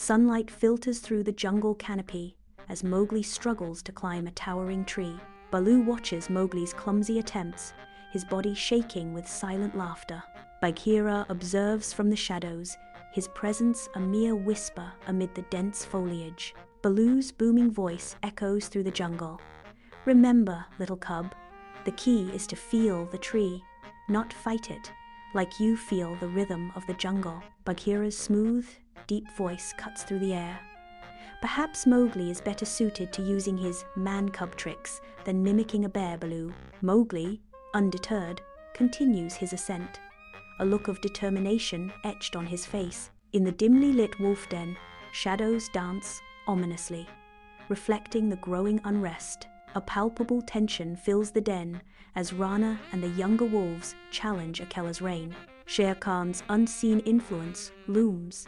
Sunlight filters through the jungle canopy as Mowgli struggles to climb a towering tree. Baloo watches Mowgli's clumsy attempts, his body shaking with silent laughter. Bagheera observes from the shadows, his presence a mere whisper amid the dense foliage. Baloo's booming voice echoes through the jungle. "Remember, little cub, the key is to feel the tree, not fight it, like you feel the rhythm of the jungle." Bagheera's smooth, deep voice cuts through the air. Perhaps Mowgli is better suited to using his man-cub tricks than mimicking a bear, Baloo. Mowgli, undeterred, continues his ascent, a look of determination etched on his face. In the dimly lit wolf den, shadows dance ominously, reflecting the growing unrest. A palpable tension fills the den as Rana and the younger wolves challenge Akela's reign. Shere Khan's unseen influence looms,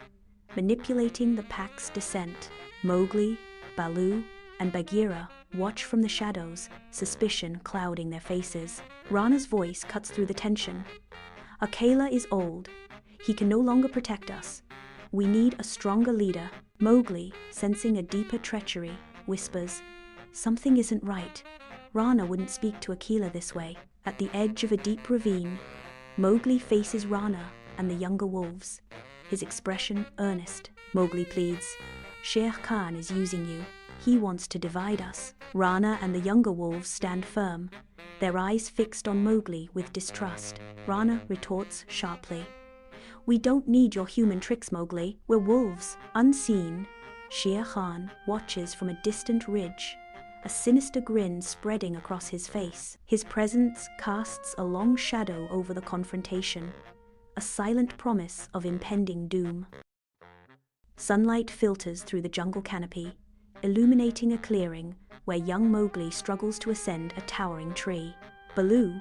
manipulating the pack's descent. Mowgli, Baloo, and Bagheera watch from the shadows, suspicion clouding their faces. Rana's voice cuts through the tension. "Akela is old. He can no longer protect us. We need a stronger leader." Mowgli, sensing a deeper treachery, whispers, "Something isn't right. Rana wouldn't speak to Akela this way." At the edge of a deep ravine, Mowgli faces Rana and the younger wolves, his expression earnest. Mowgli pleads, "Shere Khan is using you. He wants to divide us." Rana and the younger wolves stand firm, their eyes fixed on Mowgli with distrust. Rana retorts sharply, "We don't need your human tricks, Mowgli. We're wolves." Unseen, Shere Khan watches from a distant ridge, a sinister grin spreading across his face. His presence casts a long shadow over the confrontation, a silent promise of impending doom. Sunlight filters through the jungle canopy, illuminating a clearing where young Mowgli struggles to ascend a towering tree. Baloo,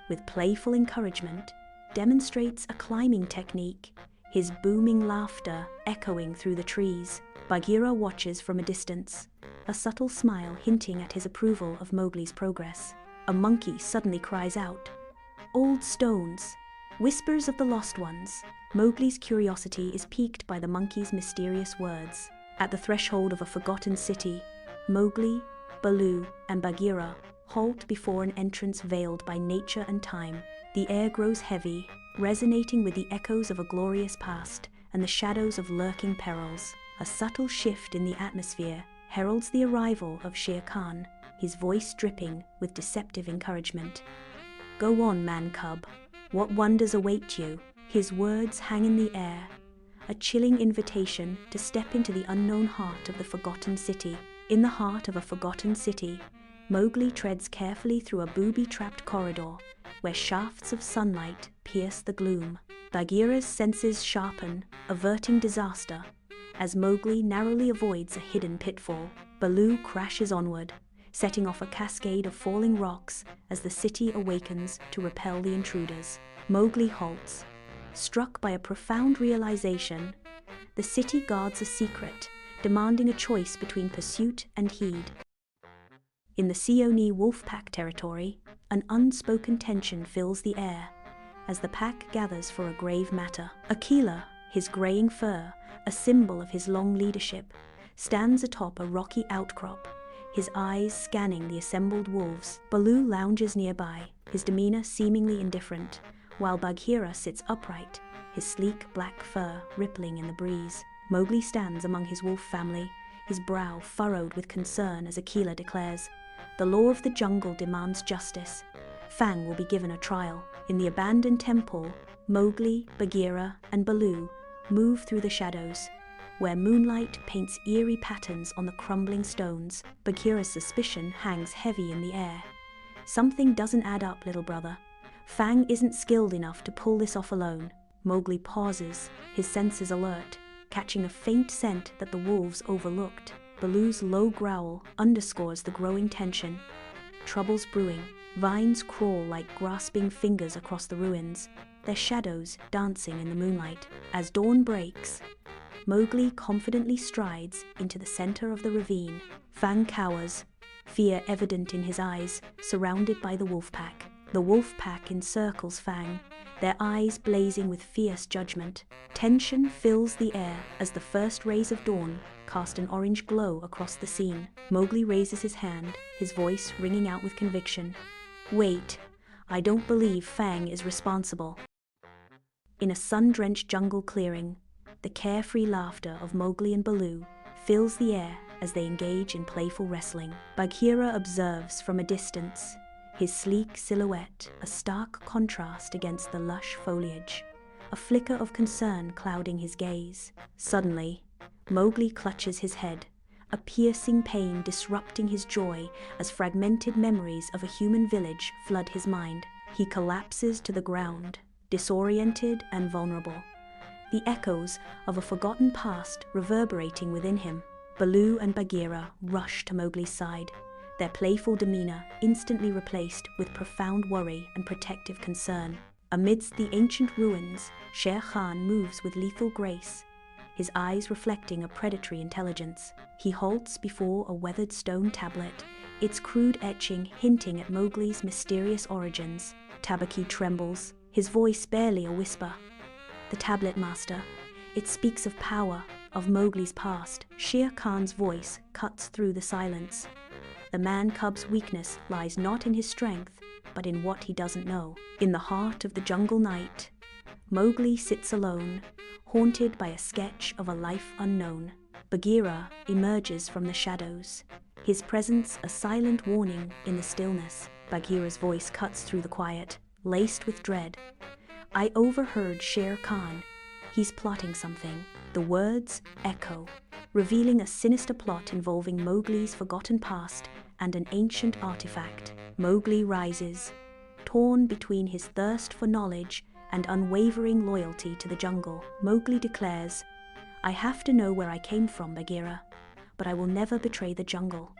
with playful encouragement, demonstrates a climbing technique, his booming laughter echoing through the trees. Bagheera watches from a distance, a subtle smile hinting at his approval of Mowgli's progress. A monkey suddenly cries out, "Old stones! Whispers of the lost ones." Mowgli's curiosity is piqued by the monkey's mysterious words. At the threshold of a forgotten city, Mowgli, Baloo, and Bagheera halt before an entrance veiled by nature and time. The air grows heavy, resonating with the echoes of a glorious past and the shadows of lurking perils. A subtle shift in the atmosphere heralds the arrival of Shere Khan, his voice dripping with deceptive encouragement. "Go on, man-cub. What wonders await you?" His words hang in the air, a chilling invitation to step into the unknown heart of the forgotten city. In the heart of a forgotten city, Mowgli treads carefully through a booby-trapped corridor where shafts of sunlight pierce the gloom. Bagheera's senses sharpen, averting disaster, as Mowgli narrowly avoids a hidden pitfall. Baloo crashes onward, setting off a cascade of falling rocks as the city awakens to repel the intruders. Mowgli halts, struck by a profound realization. The city guards a secret, demanding a choice between pursuit and heed. In the Seoni wolf pack territory, an unspoken tension fills the air as the pack gathers for a grave matter. Akela, his graying fur, a symbol of his long leadership, stands atop a rocky outcrop, his eyes scanning the assembled wolves. Baloo lounges nearby, his demeanor seemingly indifferent, while Bagheera sits upright, his sleek black fur rippling in the breeze. Mowgli stands among his wolf family, his brow furrowed with concern as Akela declares, "The law of the jungle demands justice. Fang will be given a trial." In the abandoned temple, Mowgli, Bagheera, and Baloo move through the shadows, where moonlight paints eerie patterns on the crumbling stones. Bagheera's suspicion hangs heavy in the air. "Something doesn't add up, little brother. Fang isn't skilled enough to pull this off alone." Mowgli pauses, his senses alert, catching a faint scent that the wolves overlooked. Baloo's low growl underscores the growing tension. Trouble's brewing. Vines crawl like grasping fingers across the ruins, their shadows dancing in the moonlight. As dawn breaks, Mowgli confidently strides into the center of the ravine. Fang cowers, fear evident in his eyes, surrounded by the wolf pack. The wolf pack encircles Fang, their eyes blazing with fierce judgment. Tension fills the air as the first rays of dawn cast an orange glow across the scene. Mowgli raises his hand, his voice ringing out with conviction. Wait, I don't believe Fang is responsible. In a sun-drenched jungle clearing, the carefree laughter of Mowgli and Baloo fills the air as they engage in playful wrestling. Bagheera observes from a distance, his sleek silhouette a stark contrast against the lush foliage, a flicker of concern clouding his gaze. Suddenly, Mowgli clutches his head, a piercing pain disrupting his joy as fragmented memories of a human village flood his mind. He collapses to the ground, disoriented and vulnerable, the echoes of a forgotten past reverberating within him. Baloo and Bagheera rush to Mowgli's side, their playful demeanor instantly replaced with profound worry and protective concern. Amidst the ancient ruins, Shere Khan moves with lethal grace, his eyes reflecting a predatory intelligence. He halts before a weathered stone tablet, its crude etching hinting at Mowgli's mysterious origins. Tabaki trembles, his voice barely a whisper. The tablet, master. It speaks of power, of Mowgli's past. Shere Khan's voice cuts through the silence. The man-cub's weakness lies not in his strength, but in what he doesn't know. In the heart of the jungle night, Mowgli sits alone, haunted by a sketch of a life unknown. Bagheera emerges from the shadows, his presence a silent warning in the stillness. Bagheera's voice cuts through the quiet, laced with dread. I overheard Shere Khan. He's plotting something. The words echo, revealing a sinister plot involving Mowgli's forgotten past and an ancient artifact. Mowgli rises, torn between his thirst for knowledge and unwavering loyalty to the jungle. Mowgli declares, I have to know where I came from, Bagheera, but I will never betray the jungle.